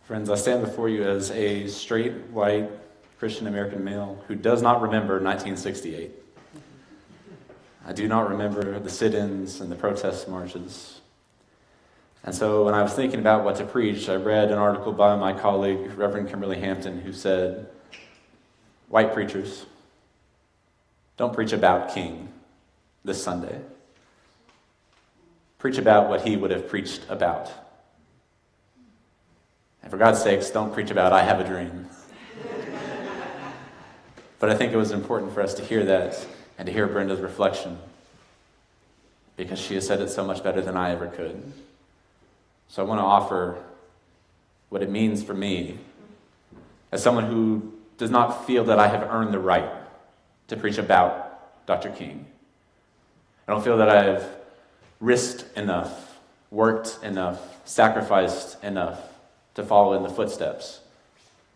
Friends, I stand before you as a straight, white, Christian American male who does not remember 1968. I do not remember the sit-ins and the protest marches. And so when I was thinking about what to preach, I read an article by my colleague, Reverend Kimberly Hampton, who said, "White preachers, don't preach about King this Sunday. Preach about what he would have preached about. And for God's sakes, don't preach about, I have a dream." But I think it was important for us to hear that and to hear Brenda's reflection, because she has said it so much better than I ever could. So I want to offer what it means for me as someone who does not feel that I have earned the right to preach about Dr. King. I don't feel that I have risked enough, worked enough, sacrificed enough to follow in the footsteps.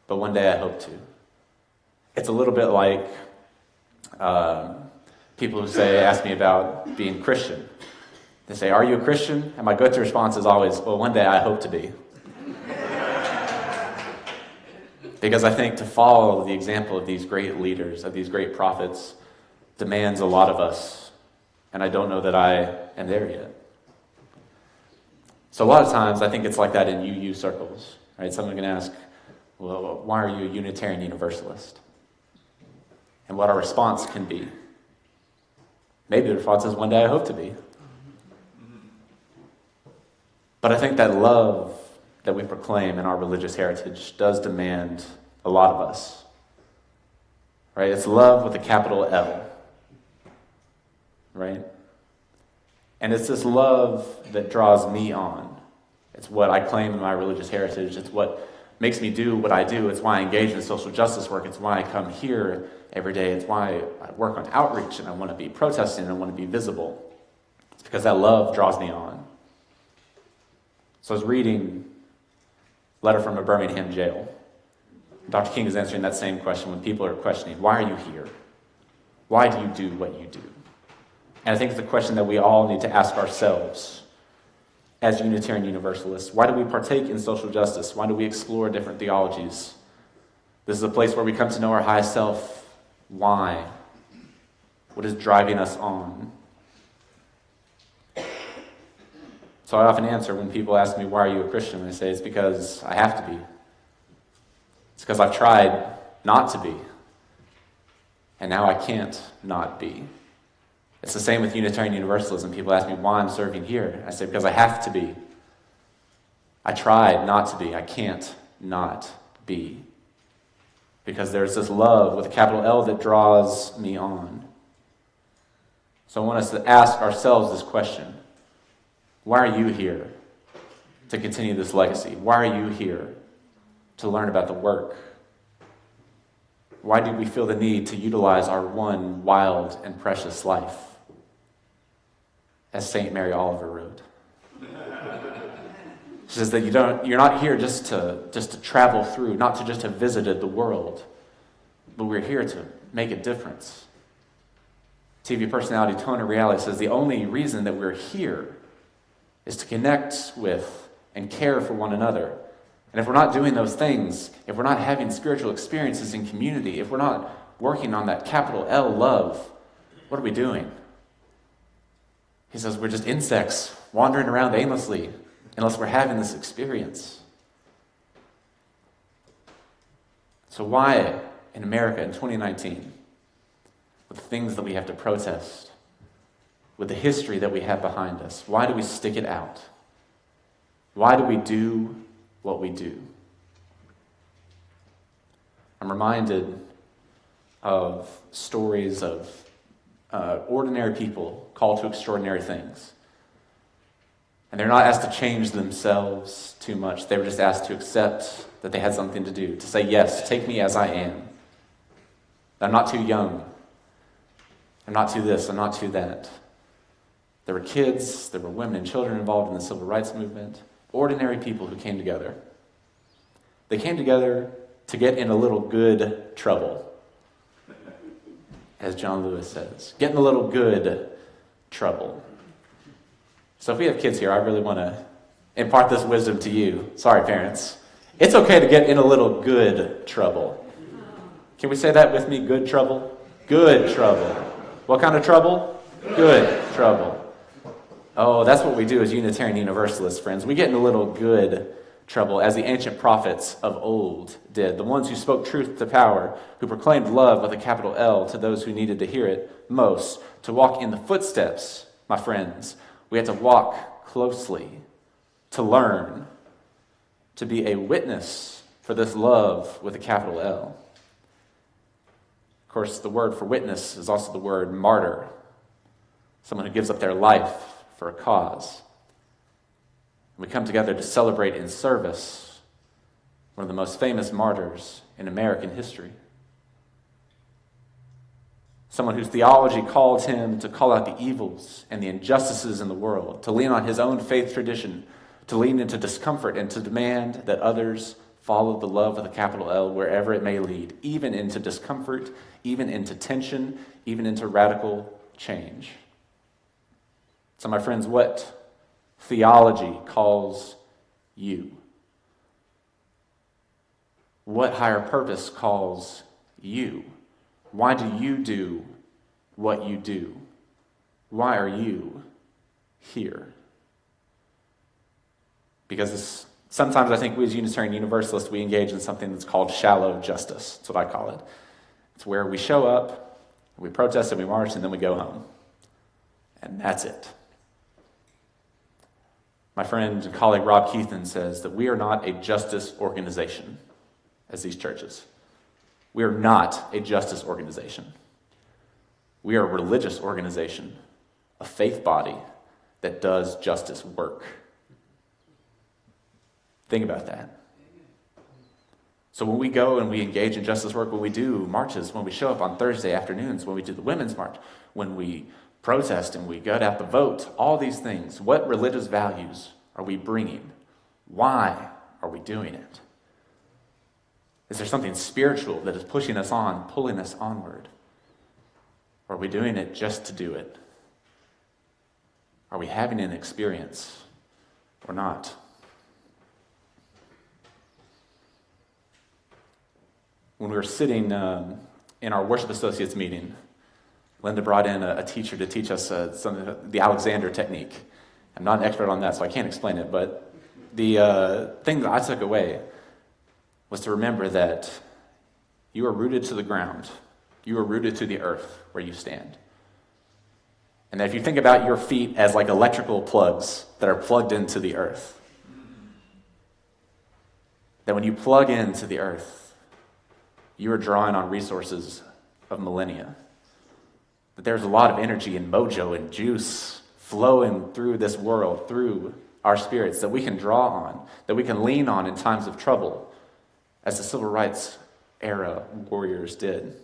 But one day I hope to. It's a little bit like people who ask me about being Christian. They say, "Are you a Christian?" And my go-to response is always, "Well, one day I hope to be." Because I think to follow the example of these great leaders, of these great prophets, demands a lot of us. And I don't know that I am there yet. So a lot of times I think it's like that in UU circles. Right? Someone can ask, "Well, why are you a Unitarian Universalist?" And what our response can be. Maybe the response is, "One day I hope to be." But I think that love that we proclaim in our religious heritage does demand a lot of us. Right? It's love with a capital L. Right? And it's this love that draws me on. It's what I claim in my religious heritage. It's what makes me do what I do. It's why I engage in social justice work. It's why I come here every day. It's why I work on outreach and I want to be protesting and I want to be visible. It's because that love draws me on. So I was reading a letter from a Birmingham jail. Dr. King is answering that same question when people are questioning, why are you here? Why do you do what you do? And I think it's a question that we all need to ask ourselves as Unitarian Universalists. Why do we partake in social justice? Why do we explore different theologies? This is a place where we come to know our high self. Why? What is driving us on? So I often answer when people ask me, "Why are you a Christian?" I say, it's because I have to be. It's because I've tried not to be. And now I can't not be. It's the same with Unitarian Universalism. People ask me why I'm serving here. I say, because I have to be. I tried not to be. I can't not be. Because there's this love with a capital L that draws me on. So I want us to ask ourselves this question. Why are you here to continue this legacy? Why are you here to learn about the work? Why do we feel the need to utilize our one wild and precious life? As St. Mary Oliver wrote. She says that you're not here just to travel through, not to just have visited the world, but we're here to make a difference. TV personality Tona Reality says the only reason that we're here is to connect with and care for one another. And if we're not doing those things, if we're not having spiritual experiences in community, if we're not working on that capital L love, what are we doing? He says we're just insects wandering around aimlessly unless we're having this experience. So why in America in 2019, with the things that we have to protest, with the history that we have behind us, why do we stick it out? Why do we do what we do? I'm reminded of stories of ordinary people called to extraordinary things. And they're not asked to change themselves too much. They were just asked to accept that they had something to do, to say, yes, take me as I am. I'm not too young. I'm not too this, I'm not too that. There were kids, there were women and children involved in the civil rights movement. Ordinary people who came together. They came together to get in a little good trouble. As John Lewis says, get in a little good trouble. So if we have kids here, I really want to impart this wisdom to you. Sorry, parents. It's okay to get in a little good trouble. Can we say that with me? Good trouble? Good trouble. What kind of trouble? Good trouble. Oh, that's what we do as Unitarian Universalists, friends. We get in a little good trouble, as the ancient prophets of old did, the ones who spoke truth to power, who proclaimed love with a capital L to those who needed to hear it most. To walk in the footsteps, my friends, we had to walk closely, to learn, to be a witness for this love with a capital L. Of course, the word for witness is also the word martyr, someone who gives up their life for a cause. We come together to celebrate in service one of the most famous martyrs in American history. Someone whose theology called him to call out the evils and the injustices in the world, to lean on his own faith tradition, to lean into discomfort and to demand that others follow the love with a capital L wherever it may lead, even into discomfort, even into tension, even into radical change. So my friends, what theology calls you? What higher purpose calls you? Why do you do what you do? Why are you here? Because sometimes I think we as Unitarian Universalists, we engage in something that's called shallow justice. That's what I call it. It's where we show up, we protest and we march, and then we go home. And that's it. My friend and colleague Rob Keithan says that we are not a justice organization as these churches. We are not a justice organization. We are a religious organization, a faith body that does justice work. Think about that. So when we go and we engage in justice work, when we do marches, when we show up on Thursday afternoons, when we do the Women's March, when we protest and we go out to vote, all these things, what religious values are we bringing? Why are we doing it? Is there something spiritual that is pushing us on, pulling us onward? Or are we doing it just to do it? Are we having an experience or not? When we were sitting in our worship associates meeting, Linda brought in a teacher to teach us the Alexander technique. I'm not an expert on that, so I can't explain it, but the thing that I took away was to remember that you are rooted to the ground. You are rooted to the earth where you stand. And that if you think about your feet as like electrical plugs that are plugged into the earth, that when you plug into the earth, you are drawing on resources of millennia. That there's a lot of energy and mojo and juice flowing through this world, through our spirits, that we can draw on, that we can lean on in times of trouble, as the civil rights era warriors did.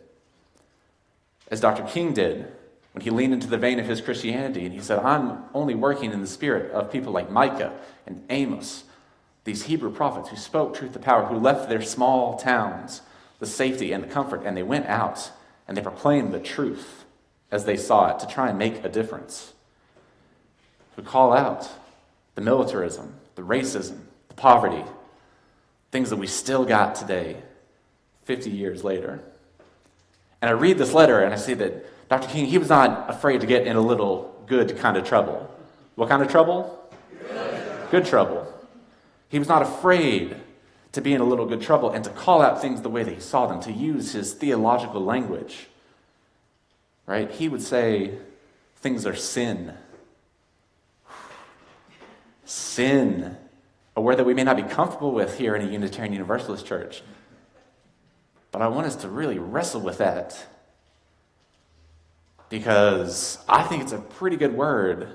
As Dr. King did when he leaned into the vein of his Christianity and he said, I'm only working in the spirit of people like Micah and Amos, these Hebrew prophets who spoke truth to power, who left their small towns, the safety and the comfort, and they went out and they proclaimed the truth as they saw it to try and make a difference. To call out the militarism, the racism, the poverty, things that we still got today, 50 years later. And I read this letter and I see that Dr. King, he was not afraid to get in a little good kind of trouble. What kind of trouble? Good trouble. He was not afraid to be in a little good trouble and to call out things the way that he saw them, to use his theological language. Right? He would say things are sin. Sin. A word that we may not be comfortable with here in a Unitarian Universalist church. But I want us to really wrestle with that. Because I think it's a pretty good word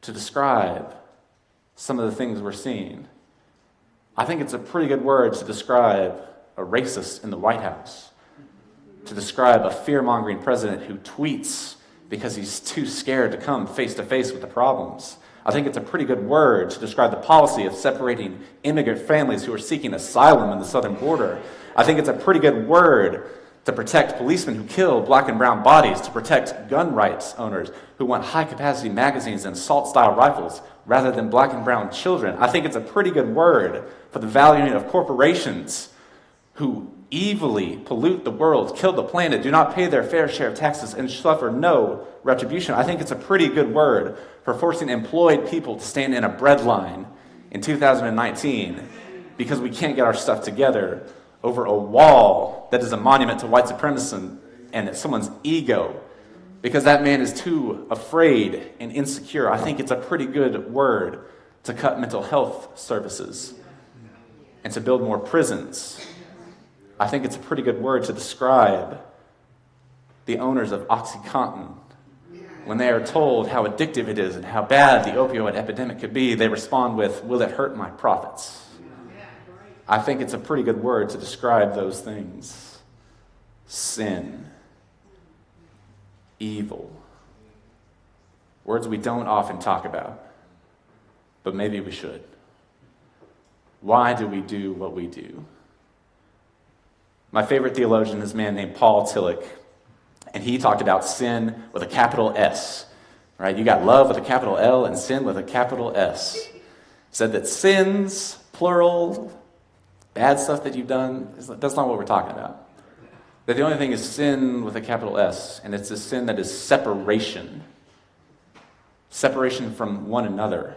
to describe some of the things we're seeing. I think it's a pretty good word to describe a racist in the White House. To describe a fear-mongering president who tweets because he's too scared to come face-to-face with the problems. I think it's a pretty good word to describe the policy of separating immigrant families who are seeking asylum in the southern border. I think it's a pretty good word to protect policemen who kill black and brown bodies, to protect gun rights owners who want high-capacity magazines and assault-style rifles rather than black and brown children. I think it's a pretty good word for the valuing of corporations who evilly pollute the world, kill the planet, do not pay their fair share of taxes, and suffer no retribution. I think it's a pretty good word for forcing employed people to stand in a bread line in 2019 because we can't get our stuff together over a wall that is a monument to white supremacy and someone's ego because that man is too afraid and insecure. I think it's a pretty good word to cut mental health services and to build more prisons. I think it's a pretty good word to describe the owners of OxyContin. When they are told how addictive it is and how bad the opioid epidemic could be, they respond with, will it hurt my profits? I think it's a pretty good word to describe those things. Sin. Evil. Words we don't often talk about, but maybe we should. Why do we do what we do? My favorite theologian is a man named Paul Tillich, and he talked about sin with a capital S. Right? You got love with a capital L and sin with a capital S. He said that sins, plural, bad stuff that you've done, that's not what we're talking about. That the only thing is sin with a capital S, and it's a sin that is separation. Separation from one another.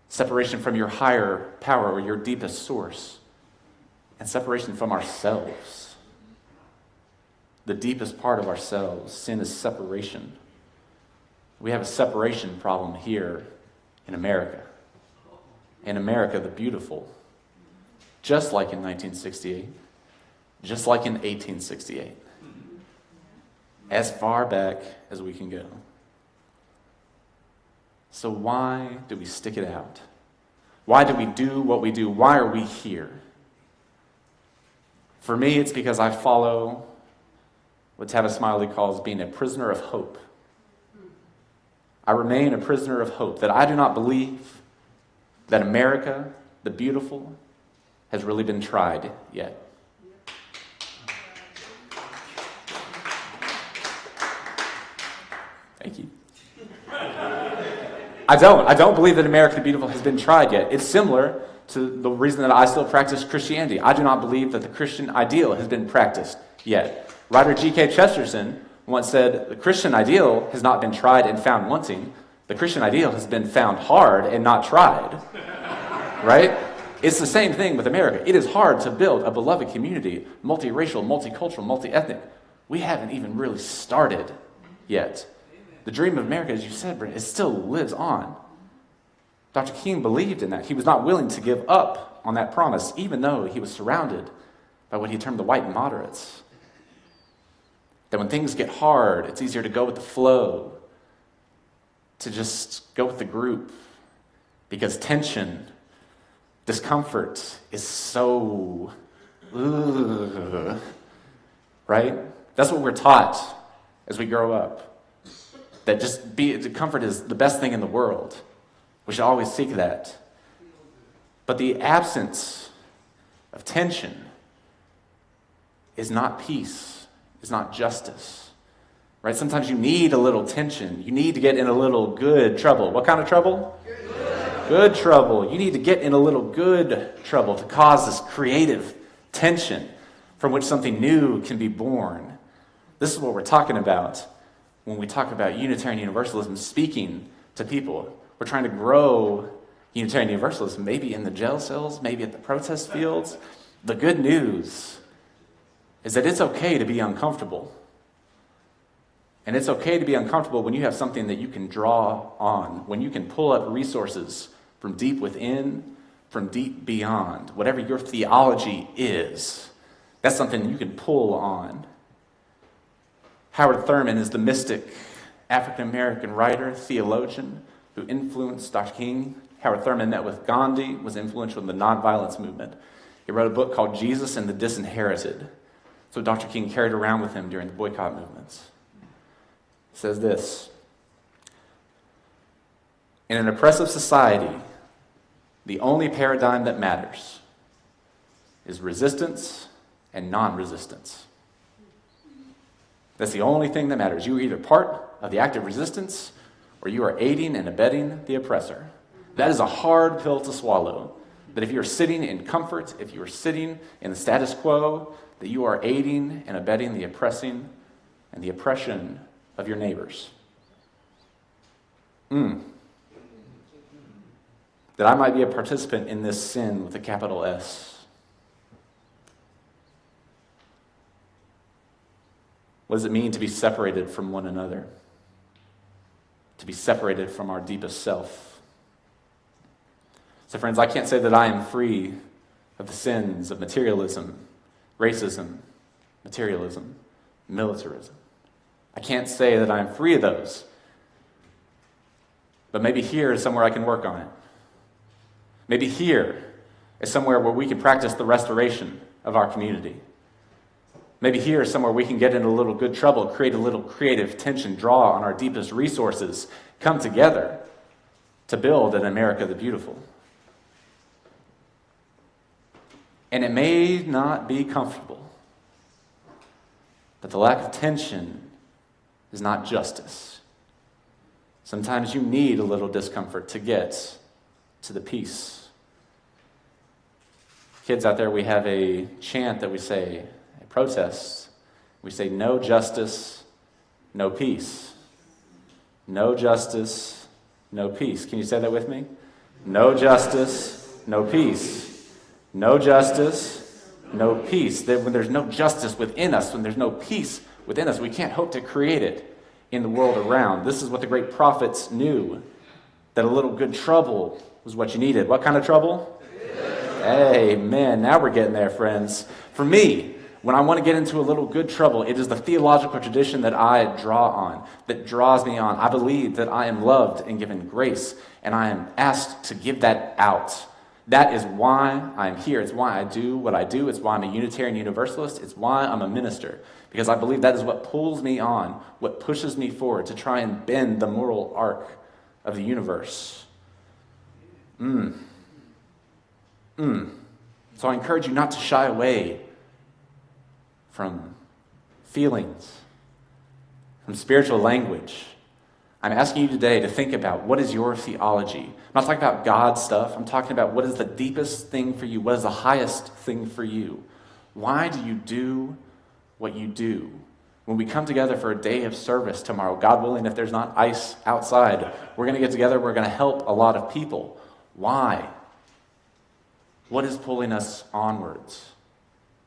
Separation from your higher power or your deepest source. And separation from ourselves. The deepest part of ourselves. Sin is separation. We have a separation problem here in America. In America, the beautiful. Just like in 1968. Just like in 1868. As far back as we can go. So why do we stick it out? Why do we do what we do? Why are we here? For me, it's because I follow what Tavis Smiley calls being a prisoner of hope. I remain a prisoner of hope, that I do not believe that America, the beautiful, has really been tried yet. Thank you. I don't believe that America the Beautiful has been tried yet. It's similar to the reason that I still practice Christianity. I do not believe that the Christian ideal has been practiced yet. Writer G.K. Chesterton once said, the Christian ideal has not been tried and found wanting. The Christian ideal has been found hard and not tried. Right? It's the same thing with America. It is hard to build a beloved community, multiracial, multicultural, multi-ethnic. We haven't even really started yet. The dream of America, as you said, Brent, it still lives on. Dr. King believed in that. He was not willing to give up on that promise, even though he was surrounded by what he termed the white moderates. That when things get hard, it's easier to go with the flow, to just go with the group, because tension, discomfort is so, right? That's what we're taught as we grow up. That comfort is the best thing in the world. We should always seek that. But the absence of tension is not peace, is not justice. Right? Sometimes you need a little tension. You need to get in a little good trouble. What kind of trouble? Good trouble. You need to get in a little good trouble to cause this creative tension from which something new can be born. This is what we're talking about when we talk about Unitarian Universalism, speaking to people. We're trying to grow Unitarian Universalism, maybe in the jail cells, maybe at the protest fields. The good news is that it's okay to be uncomfortable. And it's okay to be uncomfortable when you have something that you can draw on, when you can pull up resources from deep within, from deep beyond. Whatever your theology is, that's something you can pull on. Howard Thurman is the mystic African-American writer, theologian, who influenced Dr. King. Howard Thurman met with Gandhi, was influential in the nonviolence movement. He wrote a book called Jesus and the Disinherited. So Dr. King carried around with him during the boycott movements. It says this: in an oppressive society, the only paradigm that matters is resistance and non-resistance. That's the only thing that matters. You are either part of the active resistance or you are aiding and abetting the oppressor. That is a hard pill to swallow. That if you're sitting in comfort, if you are sitting in the status quo, that you are aiding and abetting the oppressing and the oppression of your neighbors. That I might be a participant in this sin with a capital S. What does it mean to be separated from one another? To be separated from our deepest self? So friends, I can't say that I am free of the sins of materialism, racism, materialism, militarism. I can't say that I'm free of those. But maybe here is somewhere I can work on it. Maybe here is somewhere where we can practice the restoration of our community. Maybe here is somewhere we can get into a little good trouble, create a little creative tension, draw on our deepest resources, come together to build an America the beautiful. And it may not be comfortable, but the lack of tension is not justice. Sometimes you need a little discomfort to get to the peace. Kids out there, we have a chant that we say, a protest. We say, no justice, no peace. No justice, no peace. Can you say that with me? No justice, no peace. No justice, no peace. That when there's no justice within us, when there's no peace within us, we can't hope to create it in the world around. This is what the great prophets knew, that a little good trouble was what you needed. What kind of trouble? Amen. Now we're getting there, friends. For me, when I want to get into a little good trouble, it is the theological tradition that I draw on, that draws me on. I believe that I am loved and given grace, and I am asked to give that out. That is why I'm here. It's why I do what I do. It's why I'm a Unitarian Universalist. It's why I'm a minister. Because I believe that is what pulls me on, what pushes me forward to try and bend the moral arc of the universe. So I encourage you not to shy away from feelings, from spiritual language. I'm asking you today to think about what is your theology. I'm not talking about God stuff. I'm talking about what is the deepest thing for you. What is the highest thing for you? Why do you do what you do? When we come together for a day of service tomorrow, God willing, if there's not ice outside, we're going to get together. We're going to help a lot of people. Why? What is pulling us onwards?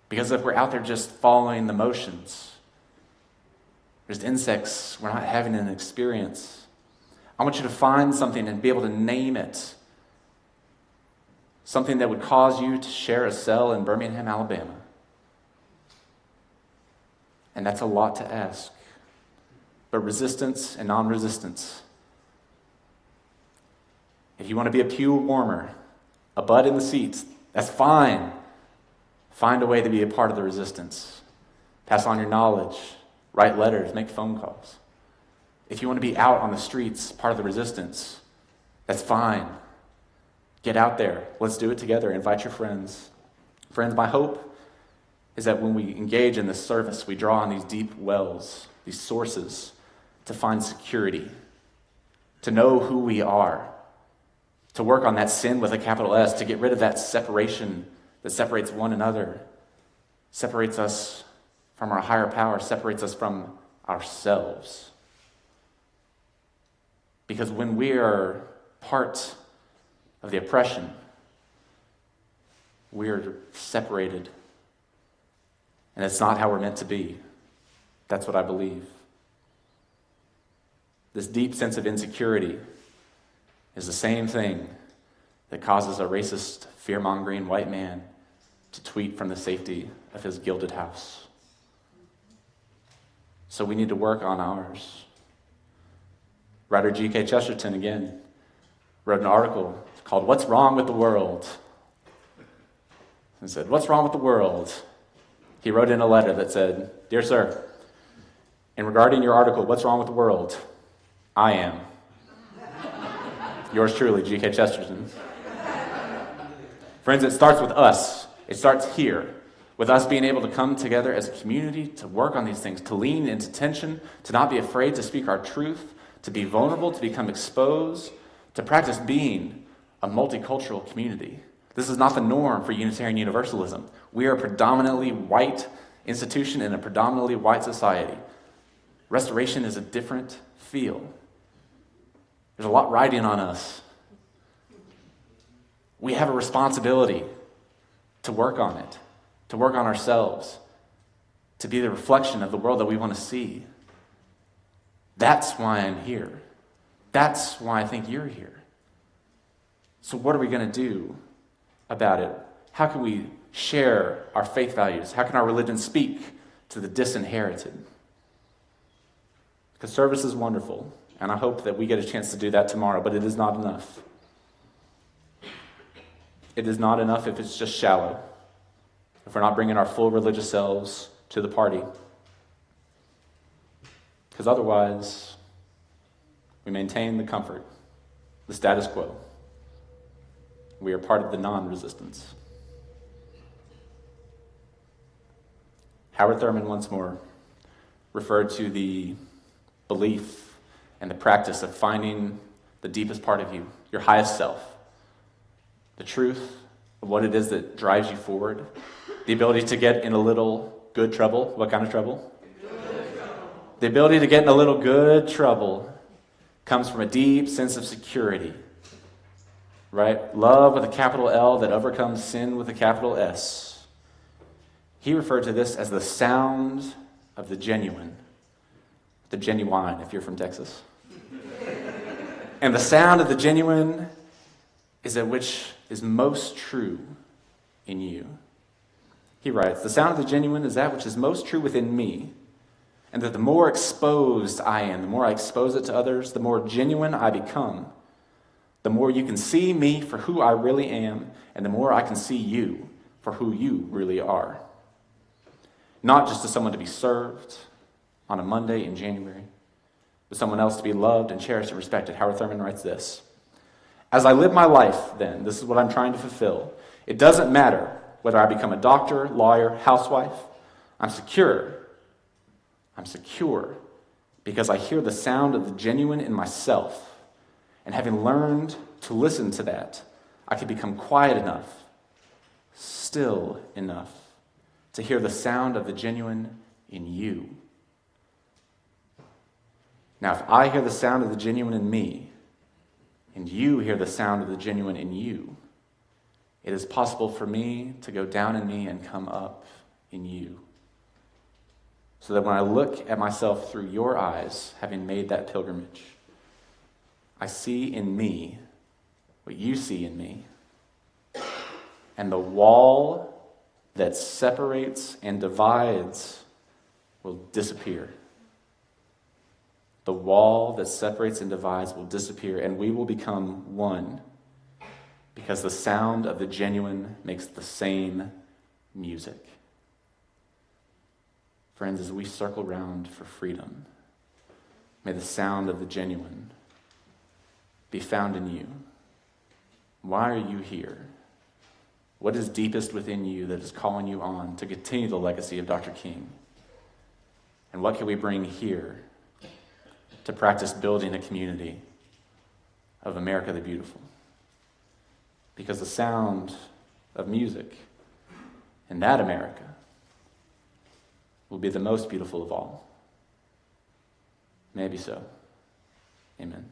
Because if we're out there just following the motions, just insects, we're not having an experience. I want you to find something and be able to name it. Something that would cause you to share a cell in Birmingham, Alabama. And that's a lot to ask. But resistance and non-resistance. If you want to be a pew warmer, a butt in the seats, that's fine. Find a way to be a part of the resistance. Pass on your knowledge. Write letters, make phone calls. If you want to be out on the streets, part of the resistance, that's fine. Get out there. Let's do it together. Invite your friends. Friends, my hope is that when we engage in this service, we draw on these deep wells, these sources, to find security, to know who we are, to work on that sin with a capital S, to get rid of that separation that separates one another, separates us from our higher power, separates us from ourselves. Because when we are part of the oppression, we are separated. And it's not how we're meant to be. That's what I believe. This deep sense of insecurity is the same thing that causes a racist, fear-mongering white man to tweet from the safety of his gilded house. So we need to work on ours. Writer G.K. Chesterton, again, wrote an article called "What's Wrong with the World?" and said, "What's wrong with the world?" He wrote in a letter that said, "Dear sir, in regarding your article, what's wrong with the world? I am." Yours truly, G.K. Chesterton. Friends, it starts with us. It starts here, with us being able to come together as a community to work on these things, to lean into tension, to not be afraid to speak our truth, to be vulnerable, to become exposed, to practice being a multicultural community. This is not the norm for Unitarian Universalism. We are a predominantly white institution in a predominantly white society. Restoration is a different feel. There's a lot riding on us. We have a responsibility to work on it, to work on ourselves, to be the reflection of the world that we want to see. That's why I'm here. That's why I think you're here. So what are we going to do about it? How can we share our faith values? How can our religion speak to the disinherited? Because service is wonderful, and I hope that we get a chance to do that tomorrow, but it is not enough. It is not enough if it's just shallow, if we're not bringing our full religious selves to the party. Because otherwise, we maintain the comfort, the status quo. We are part of the non-resistance. Howard Thurman once more referred to the belief and the practice of finding the deepest part of you, your highest self, the truth of what it is that drives you forward, the ability to get in a little good trouble. What kind of trouble? Good trouble. The ability to get in a little good trouble comes from a deep sense of security, right? Love with a capital L that overcomes sin with a capital S. He referred to this as the sound of the genuine if you're from Texas. And the sound of the genuine is that which is most true in you. He writes, the sound of the genuine is that which is most true within me, and that the more exposed I am, the more I expose it to others, the more genuine I become. The more you can see me for who I really am, and the more I can see you for who you really are. Not just as someone to be served on a Monday in January, but someone else to be loved and cherished and respected. Howard Thurman writes this: as I live my life, then, this is what I'm trying to fulfill. It doesn't matter whether I become a doctor, lawyer, housewife. I'm secure. I'm secure because I hear the sound of the genuine in myself. And having learned to listen to that, I can become quiet enough, still enough, to hear the sound of the genuine in you. Now, if I hear the sound of the genuine in me, and you hear the sound of the genuine in you, it is possible for me to go down in me and come up in you. So that when I look at myself through your eyes, having made that pilgrimage, I see in me what you see in me. And the wall that separates and divides will disappear. The wall that separates and divides will disappear, and we will become one, because the sound of the genuine makes the same music. Friends, as we circle round for freedom, may the sound of the genuine be found in you. Why are you here? What is deepest within you that is calling you on to continue the legacy of Dr. King? And what can we bring here to practice building a community of America the Beautiful? Because the sound of music in that America will be the most beautiful of all. Maybe so. Amen.